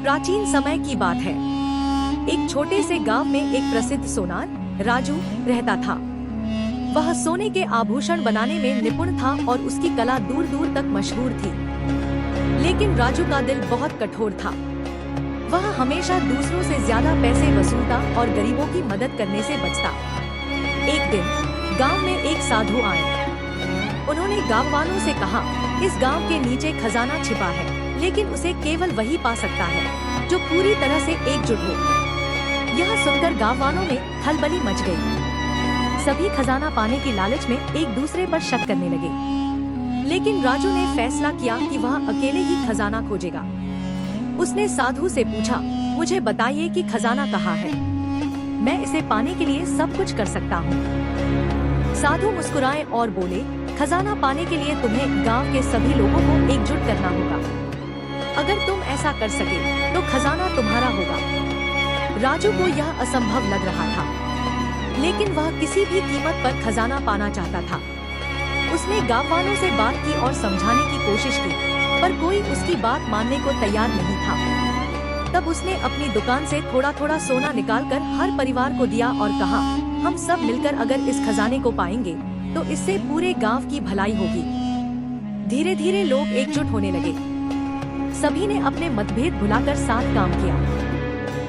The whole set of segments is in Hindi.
प्राचीन समय की बात है। एक छोटे से गांव में एक प्रसिद्ध सोनार राजू रहता था। वह सोने के आभूषण बनाने में निपुण था और उसकी कला दूर दूर तक मशहूर थी। लेकिन राजू का दिल बहुत कठोर था। वह हमेशा दूसरों से ज्यादा पैसे वसूलता और गरीबों की मदद करने से बचता। एक दिन गांव में एक साधु आए। उन्होंने गांव वालों से कहा, इस गांव के नीचे खजाना छिपा है, लेकिन उसे केवल वही पा सकता है जो पूरी तरह से एकजुट हो। यह सुनकर गांव वालों में खलबली मच गई। सभी खजाना पाने की लालच में एक दूसरे पर शक करने लगे। लेकिन राजू ने फैसला किया कि वह अकेले ही खजाना खोजेगा। उसने साधु से पूछा, मुझे बताइए कि खजाना कहाँ है, मैं इसे पाने के लिए सब कुछ कर सकता हूँ। साधु मुस्कुराए और बोले, खजाना पाने के लिए तुम्हें गांव के सभी लोगों को एकजुट करना होगा। अगर तुम ऐसा कर सके तो खजाना तुम्हारा होगा। राजू को यह असंभव लग रहा था, लेकिन वह किसी भी कीमत पर खजाना पाना चाहता था। उसने गांव वालों से बात की और समझाने की कोशिश की, पर कोई उसकी बात मानने को तैयार नहीं था। तब उसने अपनी दुकान से थोड़ा थोड़ा सोना निकालकर हर परिवार को दिया और कहा, हम सब मिलकर अगर इस खजाने को पाएंगे तो इससे पूरे गांव की भलाई होगी। धीरे धीरे लोग एकजुट होने लगे। सभी ने अपने मतभेद भुलाकर साथ काम किया।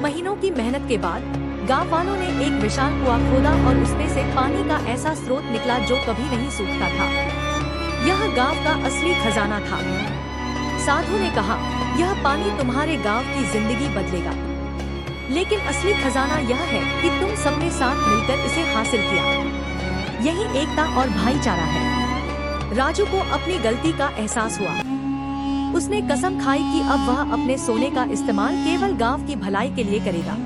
महीनों की मेहनत के बाद गांव वालों ने एक विशाल कुआं खोदा और उसमें से पानी का ऐसा स्रोत निकला जो कभी नहीं सूखता था। यह गांव का असली खजाना था। साधु ने कहा, यह पानी तुम्हारे गांव की जिंदगी बदलेगा, लेकिन असली खजाना यह है कि तुम सबने साथ मिलकर इसे हासिल किया। यही एकता और भाईचारा है। राजू को अपनी गलती का एहसास हुआ। उसने कसम खाई कि अब वह अपने सोने का इस्तेमाल केवल गांव की भलाई के लिए करेगा।